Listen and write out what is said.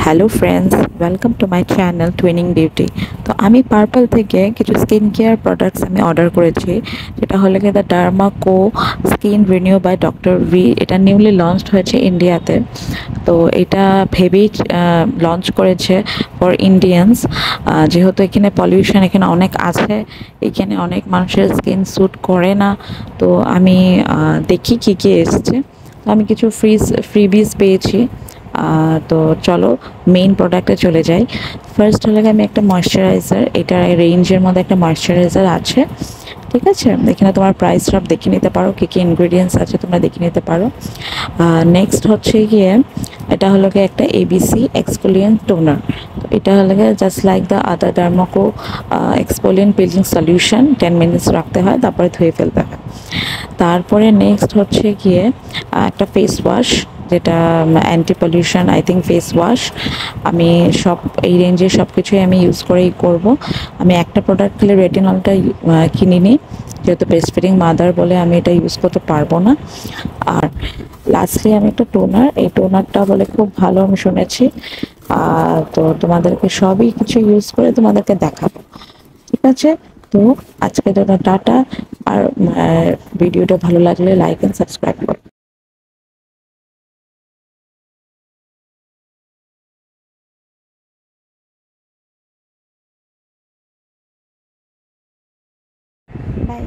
Hello friends, welcome to my channel Twinning Beauty. তো আমি Purple থেকে কিছু স্কিন কেয়ার প্রোডাক্টস আমি অর্ডার করেছি, যেটা হলো গিয়ে the Derma Co skin renew by doctor V. এটা নিউলি লঞ্চড হয়েছে ইন্ডিয়াতে। তো এটা ভেবেই লঞ্চ করেছে ফর ইন্ডিয়ানস, যেহেতু এখানে পলিউশন এখানে অনেক আছে, এখানে অনেক মানুষের স্কিন স্যুট করে না। তো আমি দেখি কী কী এসছে। তো আমি কিছু ফ্রিবিজ পেয়েছি। তো চলো মেইন প্রোডাক্টে চলে যাই। ফার্স্ট হলে আমি একটা ময়শ্চারাইজার, এটা রেঞ্জের মধ্যে একটা ময়শ্চারাইজার আছে, ঠিক আছে। এখানে তোমার প্রাইস সব দেখে নিতে পারো, কী কী ইনগ্রিডিয়েন্টস আছে তোমরা দেখে নিতে পারো। নেক্সট হচ্ছে গিয়ে এটা হলো গিয়ে একটা এবিসি এক্সফোলিয়েন্ট টোনার। তো এটা হলো গিয়ে just like the other Derma Co exfoliant peeling solution, 10 minutes রাখতে হয়, তারপরে ধুয়ে ফেলতে হয়। তারপরে নেক্সট হচ্ছে গিয়ে একটা ফেস ওয়াশ, যেটা anti pollution I think face wash. আমি সব এই রেঞ্জের সব কিছুই আমি ইউজ করেই করব। আমি একটা প্রোডাক্ট খেলে রেটিনলটা কিনিনি, যেহেতু ব্রেস্ট ফিডিং মাদার বলে আমি এটা ইউজ করতে পারবো না। আর লাস্টলি আমি একটা টোনার, এই টোনারটা বলে খুব ভালো আমি শুনেছি। তো তোমাদেরকে সবই কিছু ইউজ করে তোমাদেরকে দেখাবো, ঠিক আছে। তো আজকে জন্য টাটা। আর ভিডিওটা ভালো লাগলে লাইক এন্ড সাবস্ক্রাইব করো। বাই।